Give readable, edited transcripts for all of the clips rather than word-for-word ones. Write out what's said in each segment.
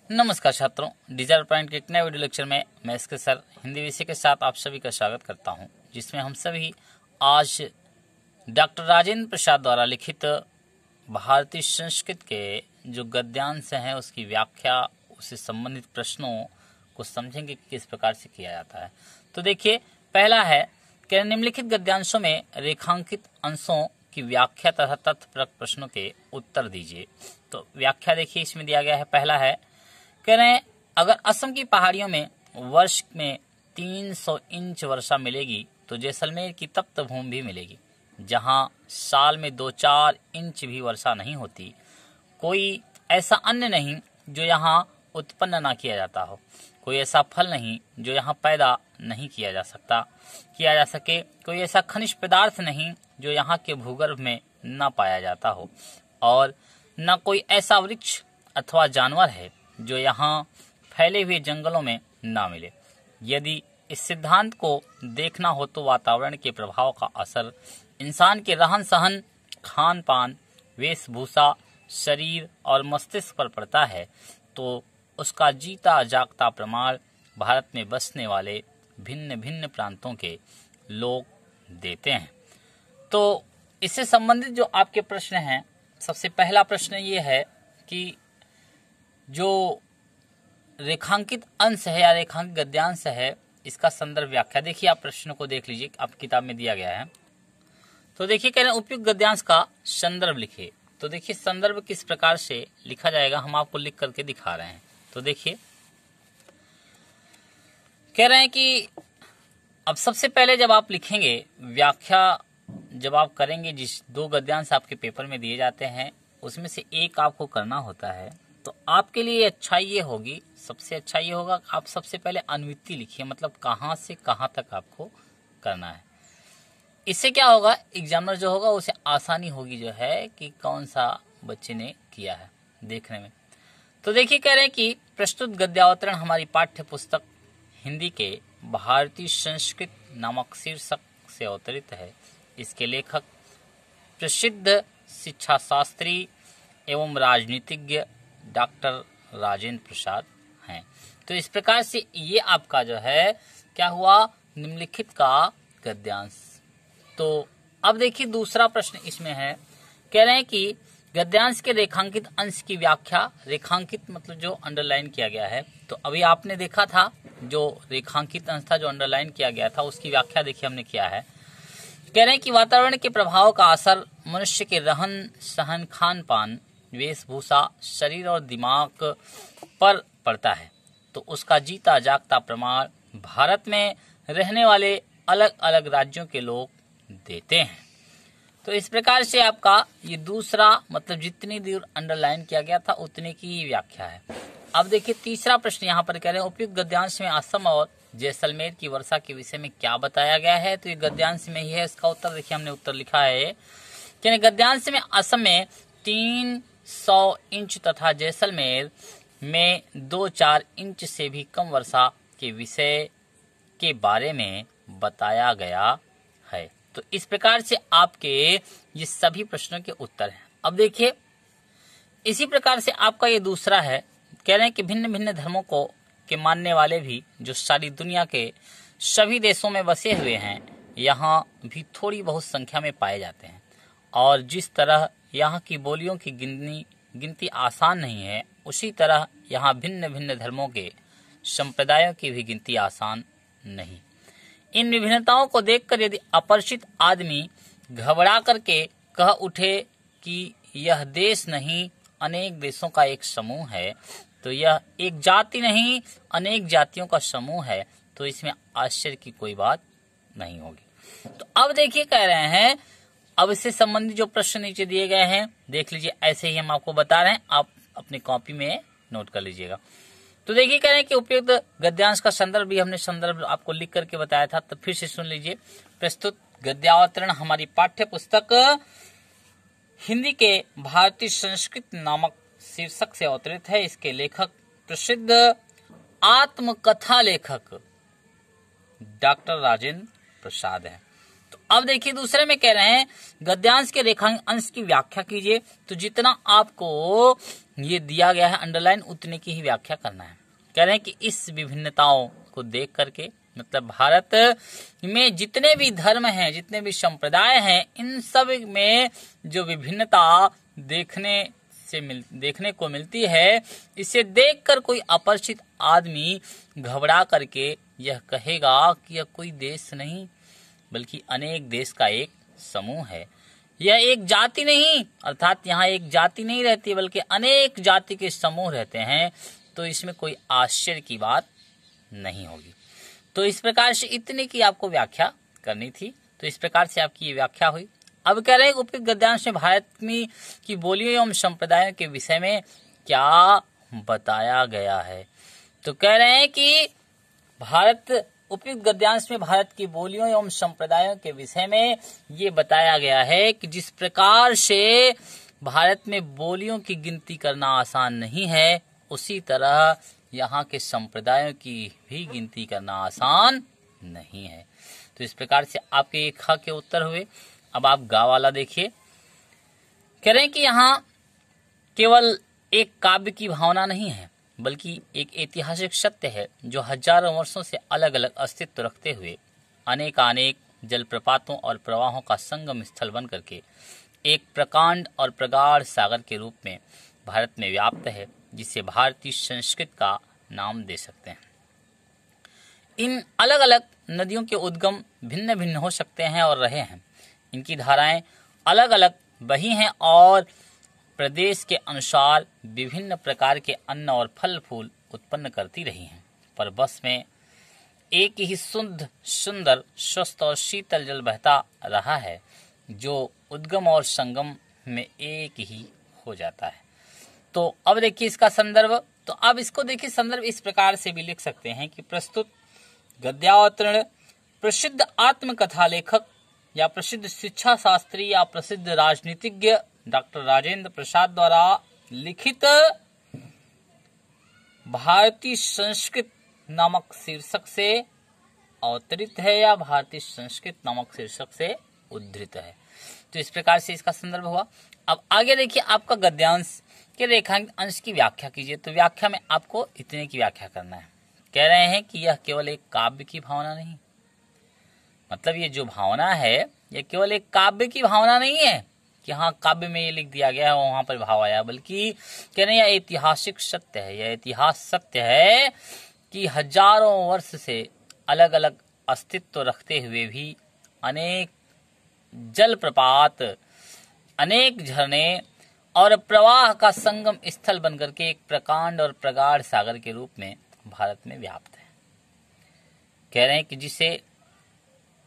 नमस्कार छात्रों, digital point के एक नए वीडियो लेक्चर में मैं इसके सर हिंदी विषय के साथ आप सभी का स्वागत करता हूं, जिसमें हम सभी आज डॉक्टर राजेंद्र प्रसाद द्वारा लिखित भारतीय संस्कृत के जो गद्यांश हैं उसकी व्याख्या, उससे संबंधित प्रश्नों को समझेंगे कि किस प्रकार से किया जाता है। तो देखिए, पहला है कि निम्नलिखित गद्यांशों में रेखांकित अंशों की व्याख्या तथा तथ्यपरक प्रश्नों के उत्तर दीजिए। तो व्याख्या देखिए इसमें दिया गया है। पहला है, कह रहे हैं अगर असम की पहाड़ियों में वर्ष में 300 इंच वर्षा मिलेगी तो जैसलमेर की तप्त भूमि भी मिलेगी, जहां साल में 2-4 इंच भी वर्षा नहीं होती। कोई ऐसा अन्न नहीं जो यहाँ उत्पन्न ना किया जाता हो, कोई ऐसा फल नहीं जो यहाँ पैदा नहीं किया जा सके, कोई ऐसा खनिज पदार्थ नहीं जो यहाँ के भूगर्भ में न पाया जाता हो, और न कोई ऐसा वृक्ष अथवा जानवर है जो यहाँ फैले हुए जंगलों में ना मिले। यदि इस सिद्धांत को देखना हो तो वातावरण के प्रभाव का असर इंसान के रहन सहन, खान पान, वेशभूषा, शरीर और मस्तिष्क पर पड़ता है, तो उसका जीता जागता प्रमाण भारत में बसने वाले भिन्न भिन्न प्रांतों के लोग देते हैं। तो इससे संबंधित जो आपके प्रश्न हैं, सबसे पहला प्रश्न ये है कि जो रेखांकित अंश है या रेखांकित गद्यांश है, इसका संदर्भ व्याख्या देखिए। आप प्रश्न को देख लीजिए, आप किताब में दिया गया है। तो देखिए, कह रहे हैं उपयुक्त गद्यांश का संदर्भ लिखिए। तो देखिए, संदर्भ किस प्रकार से लिखा जाएगा, हम आपको लिख करके दिखा रहे हैं। तो देखिए, कह रहे हैं कि अब सबसे पहले जब आप लिखेंगे व्याख्या, जब आप करेंगे, जिस 2 गद्यांश आपके पेपर में दिए जाते हैं उसमें से एक आपको करना होता है, तो आपके लिए अच्छाई ये होगी, सबसे अच्छा ये होगा कि आप सबसे पहले अनुवृत्ति लिखिए, मतलब कहाँ से कहाँ तक आपको करना है। इससे क्या होगा, एग्जामिनर जो होगा उसे आसानी होगी जो है कि कौन सा बच्चे ने किया है देखने में। तो देखिए, कह रहे हैं कि प्रस्तुत गद्यावतरण हमारी पाठ्य पुस्तक हिंदी के भारतीय संस्कृत नामक शीर्षक से अवतरित है। इसके लेखक प्रसिद्ध शिक्षा शास्त्री एवं राजनीतिज्ञ डॉक्टर राजेंद्र प्रसाद हैं। तो इस प्रकार से ये आपका जो है क्या हुआ, निम्नलिखित का गद्यांश। तो अब देखिए, दूसरा प्रश्न इसमें है, कह रहे हैं कि गद्यांश के रेखांकित अंश की व्याख्या। रेखांकित मतलब जो अंडरलाइन किया गया है। तो अभी आपने देखा था जो रेखांकित अंश था, जो अंडरलाइन किया गया था, उसकी व्याख्या देखिए हमने किया है। कह रहे हैं कि वातावरण के प्रभाव का असर मनुष्य के रहन सहन, खान पान, वेशभूषा, शरीर और दिमाग पर पड़ता है, तो उसका जीता जागता प्रमाण भारत में रहने वाले अलग अलग राज्यों के लोग देते हैं। तो इस प्रकार से आपका ये दूसरा, मतलब जितनी दूर अंडरलाइन किया गया था उतने की ही व्याख्या है। अब देखिए, तीसरा प्रश्न यहाँ पर कह रहे हैं उपयुक्त गद्यांश में असम और जैसलमेर की वर्षा के विषय में क्या बताया गया है। तो ये गद्यांश में ही है, इसका उत्तर देखिए हमने उत्तर लिखा है कि गद्यांश में असम में 300 इंच तथा जैसलमेर में 2-4 इंच से भी कम वर्षा के विषय के बारे में बताया गया है। तो इस प्रकार से आपके ये सभी प्रश्नों के उत्तर हैं। अब देखिए, इसी प्रकार से आपका ये दूसरा है, कह रहे हैं कि भिन्न भिन्न धर्मों को के मानने वाले भी जो सारी दुनिया के सभी देशों में बसे हुए हैं, यहाँ भी थोड़ी बहुत संख्या में पाए जाते हैं, और जिस तरह यहाँ की बोलियों की गिनती आसान नहीं है, उसी तरह यहाँ भिन्न भिन्न धर्मों के संप्रदायों की भी गिनती आसान नहीं। इन विभिन्नताओं को देखकर यदि अपरिचित आदमी घबरा करके कह उठे कि यह देश नहीं अनेक देशों का एक समूह है, तो यह एक जाति नहीं अनेक जातियों का समूह है, तो इसमें आश्चर्य की कोई बात नहीं होगी। तो अब देखिए, कह रहे हैं, अब इससे संबंधित जो प्रश्न नीचे दिए गए हैं देख लीजिए, ऐसे ही हम आपको बता रहे हैं, आप अपनी कॉपी में नोट कर लीजिएगा। तो देखिए, कह रहे हैं कि उपयुक्त गद्यांश का संदर्भ भी हमने संदर्भ आपको लिख करके बताया था, तो फिर से सुन लीजिए। प्रस्तुत गद्यावतरण हमारी पाठ्य पुस्तक हिंदी के भारतीय संस्कृत नामक शीर्षक से अवतरित है। इसके लेखक प्रसिद्ध आत्मकथा लेखक डॉक्टर राजेंद्र प्रसाद हैं। तो अब देखिए, दूसरे में कह रहे हैं गद्यांश के रेखांक अंश की व्याख्या कीजिए। तो जितना आपको ये दिया गया है अंडरलाइन, उतने की ही व्याख्या करना है। कह रहे हैं कि इस विभिन्नताओं को देख करके, मतलब भारत में जितने भी धर्म हैं, जितने भी संप्रदाय हैं, इन सब में जो विभिन्नता देखने को मिलती है, इसे देखकर कोई अपरिचित आदमी घबरा करके यह कहेगा कि यह कोई देश नहीं बल्कि अनेक देश का एक समूह है। यह एक जाति नहीं, अर्थात यहाँ एक जाति नहीं रहती बल्कि अनेक जाति के समूह रहते हैं, तो इसमें कोई आश्चर्य की बात नहीं होगी। तो इस प्रकार से इतने की आपको व्याख्या करनी थी। तो इस प्रकार से आपकी ये व्याख्या हुई। अब कह रहे हैं उपयुक्त गद्यांश में भारत में की बोलियों एवं संप्रदायों के विषय में क्या बताया गया है। तो कह रहे हैं कि उपयुक्त गद्यांश में भारत की बोलियों एवं संप्रदायों के विषय में ये बताया गया है कि जिस प्रकार से भारत में बोलियों की गिनती करना आसान नहीं है, उसी तरह यहाँ के संप्रदायों की भी गिनती करना आसान नहीं है। तो इस प्रकार से आपके एक ख के उत्तर हुए। अब आप गा वाला देखिए। कह रहे हैं कि यहाँ केवल एक काव्य की भावना नहीं है बल्कि एक ऐतिहासिक सत्य है जो हजारों वर्षों से अलग अलग अस्तित्व रखते हुए अनेक जलप्रपातों और प्रवाहों का संगम स्थल बन करके एक प्रकांड और प्रगाढ़ सागर के रूप में भारत में व्याप्त है, जिसे भारतीय संस्कृत का नाम दे सकते हैं। इन अलग अलग नदियों के उद्गम भिन्न भिन्न हो सकते हैं और रहे हैं। इनकी धाराएं अलग अलग बही हैं और प्रदेश के अनुसार विभिन्न प्रकार के अन्न और फल फूल उत्पन्न करती रही हैं, पर बस में एक ही शुद्ध, सुंदर, स्वस्थ और शीतल जल बहता रहा है जो उद्गम और संगम में एक ही हो जाता है। तो अब देखिए इसका संदर्भ। तो अब इसको देखिए, संदर्भ इस प्रकार से भी लिख सकते हैं कि प्रस्तुत गद्यावतरण प्रसिद्ध आत्मकथा लेखक या प्रसिद्ध शिक्षा शास्त्री या प्रसिद्ध राजनीतिज्ञ डॉक्टर राजेंद्र प्रसाद द्वारा लिखित भारतीय संस्कृत नामक शीर्षक से अवतरित है या भारतीय संस्कृत नामक शीर्षक से उद्धृत है। तो इस प्रकार से इसका संदर्भ हुआ। अब आगे देखिए, आपका गद्यांश के रेखांकित अंश की व्याख्या कीजिए। तो व्याख्या में आपको इतने की व्याख्या करना है। कह रहे हैं कि यह केवल एक काव्य की भावना नहीं, मतलब ये जो भावना है यह केवल एक काव्य की भावना नहीं है कि हाँ काव्य में ये लिख दिया गया है वहां पर भाव आया, बल्कि कह रहे हैं यह ऐतिहासिक सत्य है। यह इतिहास सत्य है कि हजारों वर्ष से अलग अलग अस्तित्व रखते हुए भी अनेक जलप्रपात, अनेक झरने और प्रवाह का संगम स्थल बनकर के एक प्रकांड और प्रगाढ़ सागर के रूप में भारत में व्याप्त है। कह रहे हैं कि जिसे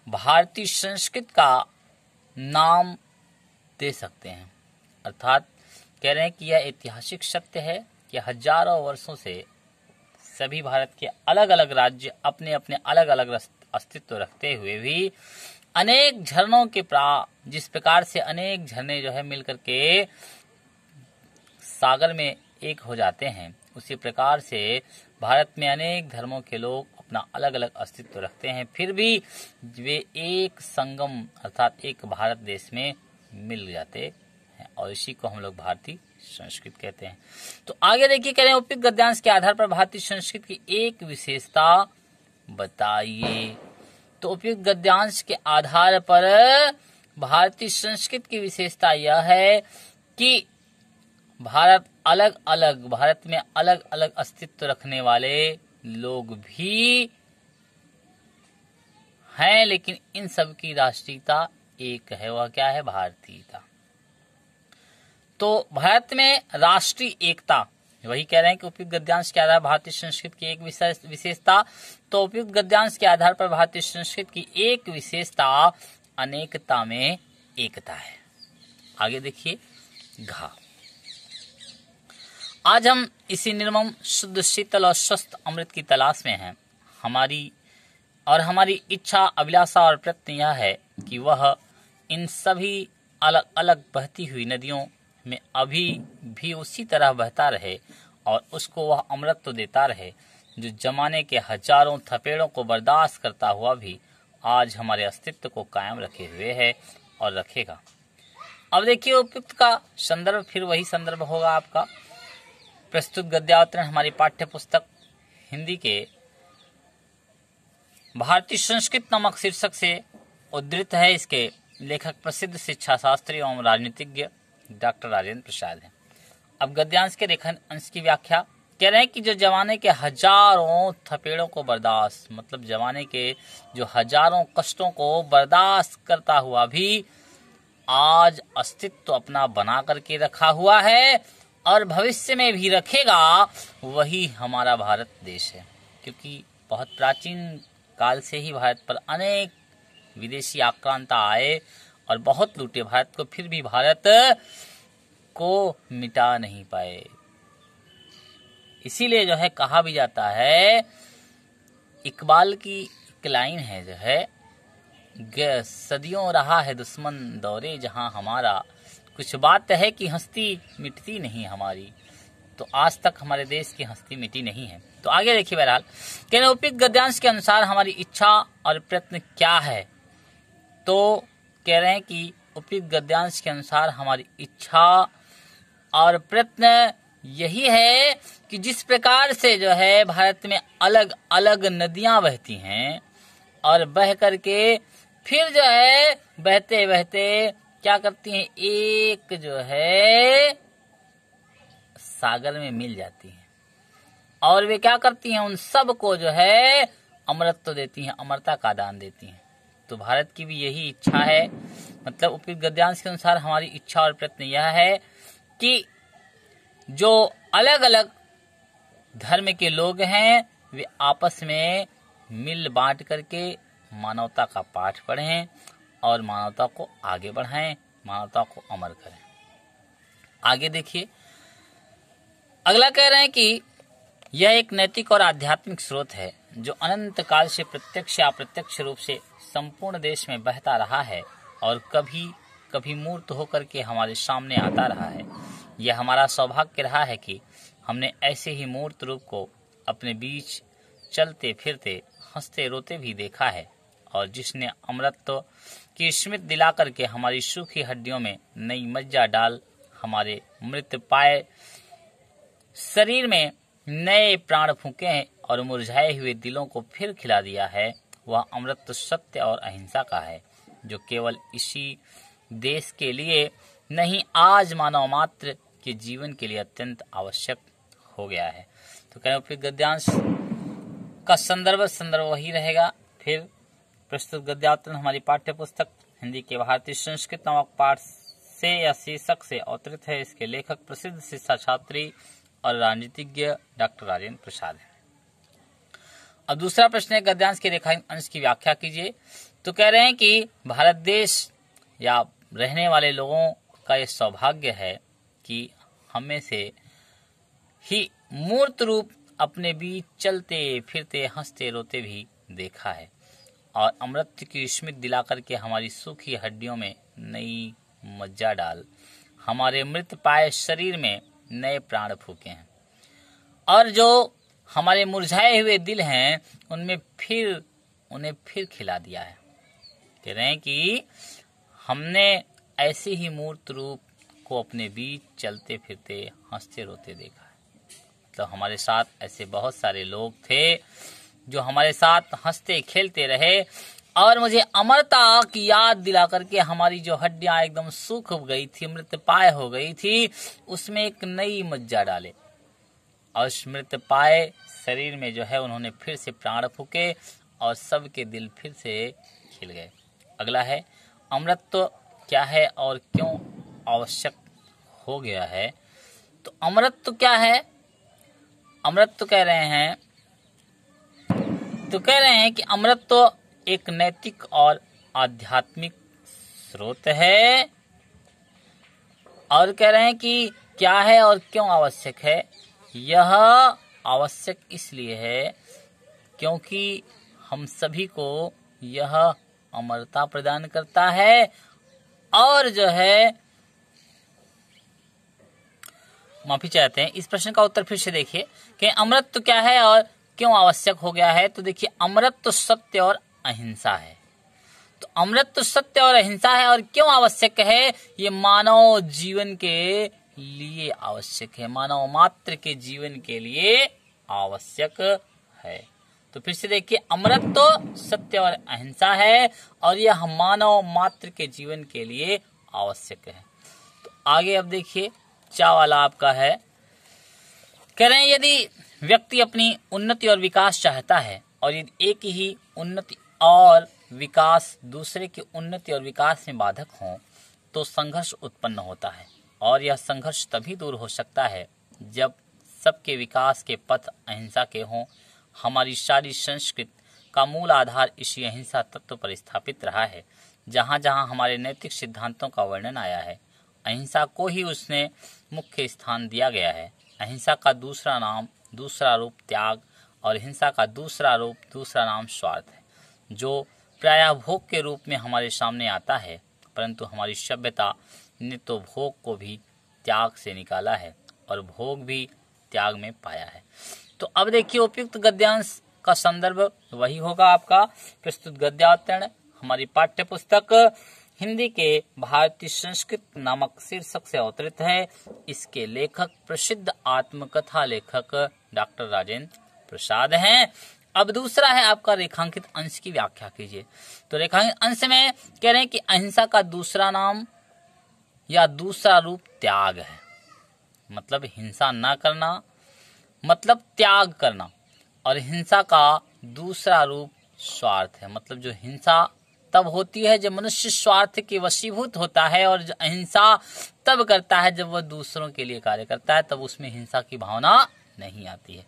भारतीय संस्कृत का नाम दे सकते हैं, अर्थात कह रहे हैं कि यह ऐतिहासिक सत्य है कि हजारों वर्षों से सभी भारत के अलग अलग राज्य अपने अपने अलग अलग अस्तित्व रखते हुए भी अनेक झरनों के जिस प्रकार से अनेक झरने जो है मिलकर के सागर में एक हो जाते हैं, उसी प्रकार से भारत में अनेक धर्मों के लोग अपना अलग अलग अस्तित्व रखते हैं, फिर भी वे एक संगम अर्थात एक भारत देश में मिल जाते हैं और इसी को हम लोग भारतीय संस्कृत कहते हैं। तो आगे देखिए, कह रहे हैं उपयुक्त गद्यांश के आधार पर भारतीय संस्कृत की एक विशेषता बताइए। तो उपयुक्त गद्यांश के आधार पर भारतीय संस्कृत की विशेषता यह है कि भारत में अलग अलग अस्तित्व रखने वाले लोग भी हैं, लेकिन इन सब की राष्ट्रीयता एक है, वह क्या है? भारतीयता। तो भारत में राष्ट्रीय एकता, वही कह रहे हैं कि उपयुक्त गद्यांश के आधार भारतीय संस्कृत की एक विशेषता। तो उपयुक्त गद्यांश के आधार पर भारतीय संस्कृत की एक विशेषता अनेकता में एकता है। आगे देखिए, घा। आज हम इसी निर्मम, शुद्ध, शीतल और स्वस्थ अमृत की तलाश में हैं। हमारी इच्छा, अभिलाषा और प्रयत्न यह है कि वह इन सभी अलग अलग बहती हुई नदियों में अभी भी उसी तरह बहता रहे और उसको वह अमृत देता रहे जो जमाने के हजारों थपेड़ों को बर्दाश्त करता हुआ भी आज हमारे अस्तित्व को कायम रखे हुए है और रखेगा। अब देखिए, उपयुक्त का संदर्भ फिर वही संदर्भ होगा आपका प्रस्तुत गद्यावतरण हमारी पाठ्य पुस्तक हिंदी के भारतीय संस्कृत नामक शीर्षक से उद्धृत है। इसके लेखक प्रसिद्ध शिक्षा शास्त्री एवं राजनीतिज्ञ डॉक्टर राजेंद्र प्रसाद हैं। अब गद्यांश के रेखन अंश की व्याख्या कह रहे हैं कि जो जमाने के हजारों थपेड़ों को बर्दाश्त, मतलब जमाने के जो हजारों कष्टों को बर्दाश्त करता हुआ भी आज अस्तित्व अपना बना करके रखा हुआ है और भविष्य में भी रखेगा, वही हमारा भारत देश है। क्योंकि बहुत प्राचीन काल से ही भारत पर अनेक विदेशी आक्रांता आए और बहुत लूटे भारत को, फिर भी भारत को मिटा नहीं पाए। इसीलिए जो है कहा भी जाता है, इकबाल की एक लाइन है जो है, सदियों रहा है दुश्मन दौरे जहां हमारा, कुछ बात है कि हस्ती मिटती नहीं हमारी। तो आज तक हमारे देश की हस्ती मिटी नहीं है। तो आगे देखिए, बहरहाल कहने उपयुक्त गद्यांश के अनुसार हमारी इच्छा और प्रयत्न क्या है। तो कह रहे हैं कि उपयुक्त गद्यांश के अनुसार हमारी इच्छा और प्रयत्न यही है कि जिस प्रकार से जो है भारत में अलग अलग नदियां बहती हैं और बह करके फिर जो है बहते बहते क्या करती हैं, एक जो है सागर में मिल जाती हैं और वे क्या करती हैं, उन सब को जो है अमरत्व देती हैं, अमरता का दान देती हैं। तो भारत की भी यही इच्छा है। मतलब उपयुक्त गद्यांश के अनुसार हमारी इच्छा और प्रयत्न यह है कि जो अलग अलग धर्म के लोग हैं वे आपस में मिल बांट करके मानवता का पाठ पढ़ें और मानवता को आगे बढ़ाएं, मानवता को अमर करें। आगे देखिए, अगला कह रहे हैं कि यह एक नैतिक और आध्यात्मिक स्रोत है जो अनंत काल से प्रत्यक्ष या अप्रत्यक्ष रूप से संपूर्ण देश में बहता रहा है और कभी कभी मूर्त होकर के हमारे सामने आता रहा है। यह हमारा सौभाग्य रहा है कि हमने ऐसे ही मूर्त रूप को अपने बीच चलते फिरते हंसते रोते भी देखा है, और जिसने अमरत्व की स्मृति दिला करके हमारी सूखी हड्डियों में नई मज्जा डाल हमारे मृत पाए शरीर में नए प्राण फूके हैं और मुरझाए हुए दिलों को फिर खिला दिया है, वह अमृत सत्य और अहिंसा का है, जो केवल इसी देश के लिए नहीं आज मानव मात्र के जीवन के लिए अत्यंत आवश्यक हो गया है। तो कहें उपयुक्त गद्यांश का संदर्भ वही रहेगा। फिर प्रस्तुत गद्यावतरण हमारी पाठ्य पुस्तक हिंदी के भारतीय संस्कृत नामक पाठ से या शीर्षक से अवतरित है। इसके लेखक प्रसिद्ध शिक्षा छात्री और राजनीतिज्ञ डॉक्टर राजेंद्र प्रसाद है। अब दूसरा प्रश्न है, गद्यांश के रेखांकन अंश की व्याख्या कीजिए। तो कह रहे हैं कि भारत देश या रहने वाले लोगों का यह सौभाग्य है कि हमें से ही मूर्त रूप अपने बीच चलते फिरते हंसते रोते भी देखा है और अमृत की स्मृति दिला करके हमारी सूखी हड्डियों में नई मज्जा डाल हमारे मृत पाए शरीर में नए प्राण फूके हैं, और जो हमारे मुरझाए हुए दिल हैं उन्हें फिर खिला दिया है। कह रहे हैं कि हमने ऐसे ही मूर्त रूप को अपने बीच चलते फिरते हंसते रोते देखा है। तो हमारे साथ ऐसे बहुत सारे लोग थे जो हमारे साथ हंसते खेलते रहे और मुझे अमरता की याद दिला करके हमारी जो हड्डियां एकदम सूख गई थी, मृतपाय हो गई थी, उसमें एक नई मज्जा डाले और मृतपाय शरीर में जो है उन्होंने फिर से प्राण फूके और सबके दिल फिर से खिल गए। अगला है, अमृत क्या है और क्यों आवश्यक हो गया है। तो अमृत तो क्या है, अमृत तो कह रहे हैं कि अमृत तो एक नैतिक और आध्यात्मिक स्रोत है, और कह रहे हैं कि क्या है और क्यों आवश्यक है। यह आवश्यक इसलिए है क्योंकि हम सभी को यह अमरता प्रदान करता है, और जो है माफी चाहते हैं, इस प्रश्न का उत्तर फिर से देखिए कि अमृत तो क्या है और क्यों आवश्यक हो गया है। तो देखिए, अमृत तो सत्य और अहिंसा है। तो अमृत तो सत्य और अहिंसा है और क्यों आवश्यक है, ये मानव जीवन के लिए आवश्यक है, मानव मात्र के जीवन के लिए आवश्यक है। तो फिर से देखिए, अमरत्व, सत्य और अहिंसा है और यह मानव मात्र के जीवन के लिए आवश्यक है। तो आगे अब देखिए, चा वाला आपका है, कह रहे हैं यदि व्यक्ति अपनी उन्नति और विकास चाहता है और यदि एक ही उन्नति और विकास दूसरे की उन्नति और विकास में बाधक हो तो संघर्ष उत्पन्न होता है और यह संघर्ष तभी दूर हो सकता है जब सबके विकास के पथ अहिंसा के हों। हमारी सारी संस्कृति का मूल आधार इसी अहिंसा तत्व पर स्थापित रहा है। जहाँ जहाँ हमारे नैतिक सिद्धांतों का वर्णन आया है, अहिंसा को ही उसने मुख्य स्थान दिया गया है। अहिंसा का दूसरा नाम, दूसरा रूप त्याग और हिंसा का दूसरा रूप, दूसरा नाम स्वार्थ है, जो प्रायः भोग के रूप में हमारे सामने आता है। परंतु हमारी सभ्यता ने तो भोग को भी त्याग से निकाला है और भोग भी त्याग में पाया है। तो अब देखिए, उपयुक्त गद्यांश का संदर्भ वही होगा आपका प्रस्तुत गद्यावतरण हमारी पाठ्य पुस्तक हिंदी के भारतीय संस्कृत नामक शीर्षक से अवतरित है। इसके लेखक प्रसिद्ध आत्मकथा लेखक डॉक्टर राजेंद्र प्रसाद हैं। अब दूसरा है आपका रेखांकित अंश की व्याख्या कीजिए। तो रेखांकित अंश में कह रहे हैं कि अहिंसा का दूसरा नाम या दूसरा रूप त्याग है, मतलब हिंसा ना करना मतलब त्याग करना, और हिंसा का दूसरा रूप स्वार्थ है, मतलब जो हिंसा तब होती है जब मनुष्य स्वार्थ के वशीभूत होता है और अहिंसा तब करता है जब वह दूसरों के लिए कार्य करता है, तब उसमें हिंसा की भावना नहीं आती है।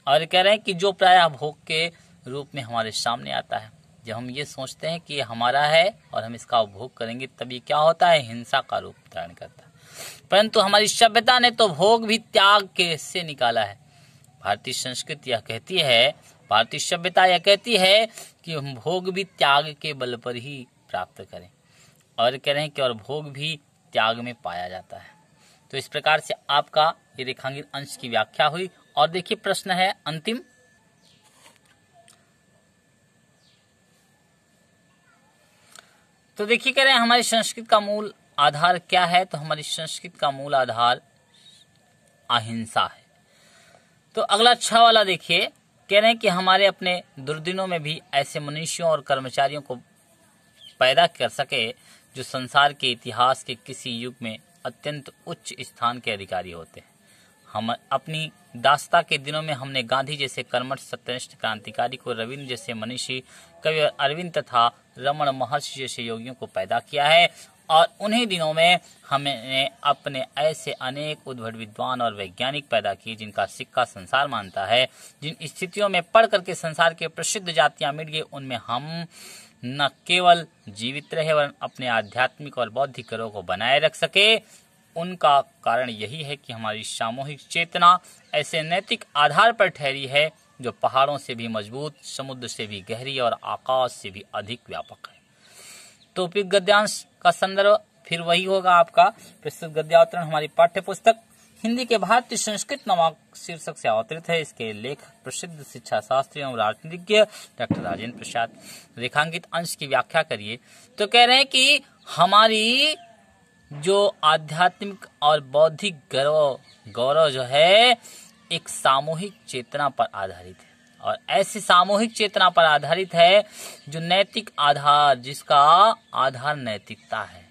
और कह रहे हैं कि जो प्रायः भोग के रूप में हमारे सामने आता है, जब हम ये सोचते हैं कि ये हमारा है और हम इसका उपभोग करेंगे, तभी क्या होता है, हिंसा का रूप धारण करता है। परंतु हमारी सभ्यता ने तो भोग भी त्याग के से निकाला है। भारतीय संस्कृति यह कहती है, भारतीय सभ्यता यह कहती है कि हम भोग भी त्याग के बल पर ही प्राप्त करें, और कह रहे हैं कि और भोग भी त्याग में पाया जाता है। तो इस प्रकार से आपका ये रेखांकित अंश की व्याख्या हुई। और देखिए, प्रश्न है अंतिम, तो देखिए कह रहे हैं हमारी संस्कृति का मूल आधार क्या है। तो हमारी संस्कृति का मूल आधार अहिंसा है। तो अगला 6 वाला देखिए, कह रहे हैं कि हमारे अपने दुर्दिनों में भी ऐसे मनुष्यों और कर्मचारियों को पैदा कर सके जो संसार के इतिहास के किसी युग में अत्यंत उच्च स्थान के अधिकारी होते हैं। हम अपनी दास्ता के दिनों में हमने गांधी जैसे कर्मठ सत्यनिष्ठ क्रांतिकारी को, रविंद्र जैसे मनीषी कवि अरविंद तथा रमण महर्षि जैसे योगियों को पैदा किया है। और उन्हीं दिनों में हमने अपने ऐसे अनेक उद्भट विद्वान और वैज्ञानिक पैदा किए जिनका सिक्का संसार मानता है। जिन स्थितियों में पढ़ करके संसार के प्रसिद्ध जातियां मिट गई, उनमें हम न केवल जीवित रहे वरन अपने आध्यात्मिक और बौद्धिक करों को बनाए रख सके। उनका कारण यही है कि हमारी सामूहिक चेतना ऐसे नैतिक आधार पर ठहरी है जो पहाड़ों से भी मजबूत, समुद्र से भी गहरी और आकाश से भी अधिक व्यापक है। तो उपयुक्त गद्यांश का संदर्भ फिर वही होगा आपका प्रस्तुत गद्यावतरण हमारी पाठ्य पुस्तक हिंदी के भारतीय संस्कृत नामक शीर्षक से अवतरित है। इसके लेखक प्रसिद्ध शिक्षा शास्त्री एवं राजनीतिज्ञ डॉक्टर राजेंद्र प्रसाद। रेखांकित अंश की व्याख्या करिए। तो कह रहे हैं कि हमारी जो आध्यात्मिक और बौद्धिक गौरव जो है एक सामूहिक चेतना पर आधारित है, और ऐसी सामूहिक चेतना पर आधारित है जो नैतिक आधार, जिसका आधार नैतिकता है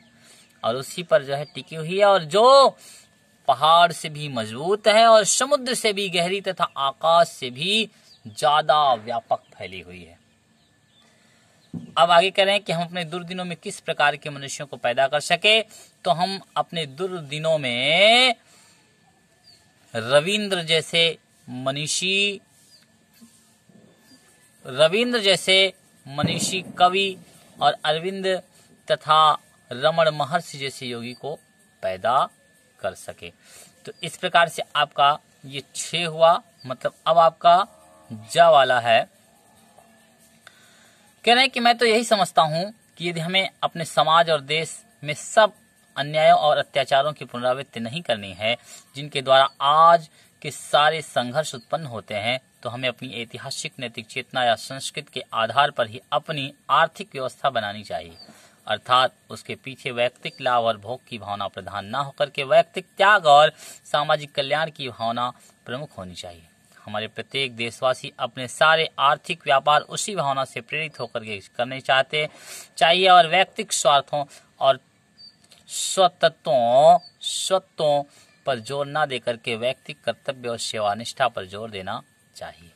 और उसी पर जो है टिकी हुई है, और जो पहाड़ से भी मजबूत है और समुद्र से भी गहरी तथा आकाश से भी ज्यादा व्यापक फैली हुई है। अब आगे करें कि हम अपने दुर्दिनों में किस प्रकार के मनुष्यों को पैदा कर सके। तो हम अपने दुर्दिनों में रविंद्र जैसे मनीषी कवि और अरविंद तथा रमण महर्षि जैसे योगी को पैदा कर सके। तो इस प्रकार से आपका ये 6 हुआ। मतलब अब आपका जा वाला है, कह रहे हैं कि मैं तो यही समझता हूं कि यदि हमें अपने समाज और देश में सब अन्यायों और अत्याचारों की पुनरावृत्ति नहीं करनी है जिनके द्वारा आज के सारे संघर्ष उत्पन्न होते हैं, तो हमें अपनी ऐतिहासिक नैतिक चेतना या संस्कृति के आधार पर ही अपनी आर्थिक व्यवस्था बनानी चाहिए। अर्थात उसके पीछे वैयक्तिक लाभ और भोग की भावना प्रधान न होकर के वैयक्तिक त्याग और सामाजिक कल्याण की भावना प्रमुख होनी चाहिए। हमारे प्रत्येक देशवासी अपने सारे आर्थिक व्यापार उसी भावना से प्रेरित होकर के करने चाहिए और वैयक्तिक स्वार्थों और स्वत्वों पर जोर न देकर के वैयक्तिक कर्तव्य और सेवानिष्ठा पर जोर देना चाहिए।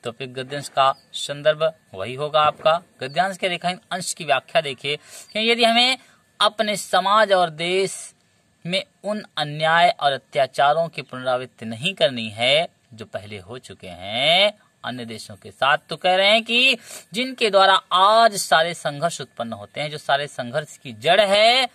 तो फिर गद्यांश का संदर्भ वही होगा आपका। गद्यांश के रेखांकित अंश की व्याख्या देखिए कि यदि हमें अपने समाज और देश में उन अन्याय और अत्याचारों की पुनरावृत्ति नहीं करनी है जो पहले हो चुके हैं अन्य देशों के साथ, तो कह रहे हैं कि जिनके द्वारा आज सारे संघर्ष उत्पन्न होते हैं, जो सारे संघर्ष की जड़ है,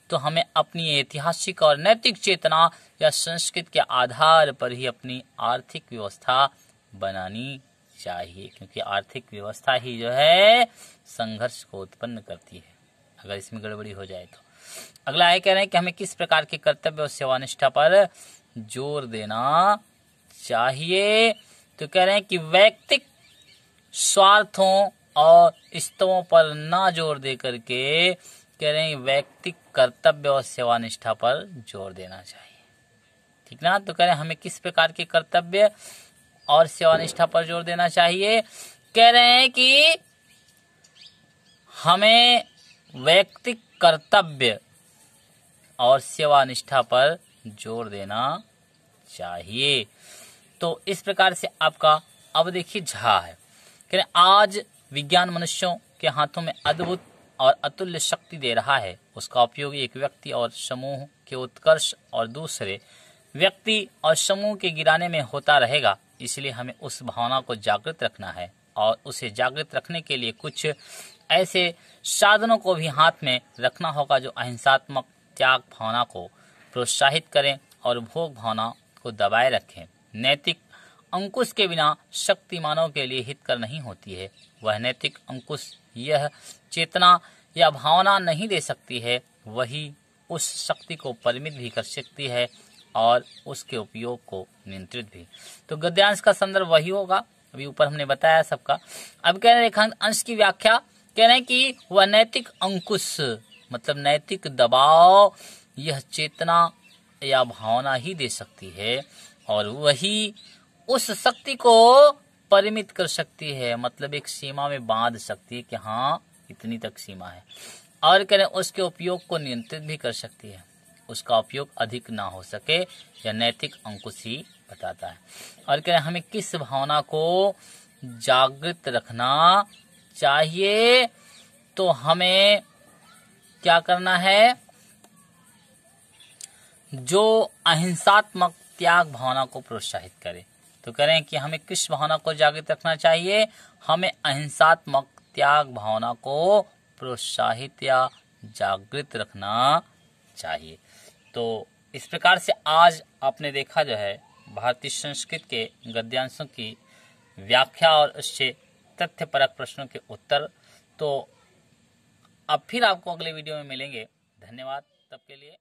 तो हमें अपनी ऐतिहासिक और नैतिक चेतना या संस्कृति के आधार पर ही अपनी आर्थिक व्यवस्था बनानी चाहिए, क्योंकि आर्थिक व्यवस्था ही जो है संघर्ष को उत्पन्न करती है अगर इसमें गड़बड़ी हो जाए तो। अगला है कह रहे हैं कि हमें किस प्रकार के कर्तव्य और सेवानिष्ठा पर जोर देना चाहिए, तो कह रहे हैं कि वैयक्तिक स्वार्थों और स्तवों पर ना जोर दे करके कह रहे हैं वैयक्तिक कर्तव्य और सेवानिष्ठा पर जोर देना चाहिए। ठीक ना। तो कह रहे हैं हमें किस प्रकार के कर्तव्य और सेवानिष्ठा पर जोर देना चाहिए, कह रहे हैं कि हमें वैयक्तिक कर्तव्य और सेवानिष्ठा पर जोर देना चाहिए। तो इस प्रकार से आपका अब देखिए झा है, कह रहे आज विज्ञान मनुष्यों के हाथों में अद्भुत और अतुल्य शक्ति दे रहा है। उसका उपयोग एक व्यक्ति और समूह के उत्कर्ष और दूसरे व्यक्ति और समूह के गिराने में होता रहेगा। इसलिए हमें उस भावना को जागृत रखना है और उसे जागृत रखने के लिए कुछ ऐसे साधनों को भी हाथ में रखना होगा जो अहिंसात्मक त्याग भावना को प्रोत्साहित करें और भोग भावना को दबाए रखें। नैतिक अंकुश के बिना शक्तिमानों के लिए हितकर नहीं होती है। वह नैतिक अंकुश यह चेतना या भावना नहीं दे सकती है, वही उस शक्ति को परिमित भी कर सकती है और उसके उपयोग को नियंत्रित भी। तो गद्यांश का संदर्भ वही होगा, अभी ऊपर हमने बताया सबका। अब कह रहे हैं रेखांकित अंश की व्याख्या, कह रहे हैं कि वह नैतिक अंकुश मतलब नैतिक दबाव यह चेतना या भावना ही दे सकती है और वही उस शक्ति को परिमित कर सकती है, मतलब एक सीमा में बांध सकती है कि हाँ इतनी तक सीमा है, और कह रहे हैं उसके उपयोग को नियंत्रित भी कर सकती है, उसका उपयोग अधिक ना हो सके, यह नैतिक अंकुश ही बताता है। और कह रहे हैं हमें किस भावना को जागृत रखना चाहिए, तो हमें क्या करना है, जो अहिंसात्मक त्याग भावना को प्रोत्साहित करे। तो कह रहे हैं कि हमें किस भावना को जागृत रखना चाहिए, हमें अहिंसात्मक त्याग भावना को प्रोत्साहित या जागृत रखना चाहिए। तो इस प्रकार से आज आपने देखा जो है भारतीय संस्कृत के गद्यांशों की व्याख्या और उससे तथ्यपरक प्रश्नों के उत्तर। तो अब फिर आपको अगले वीडियो में मिलेंगे। धन्यवाद तब के लिए।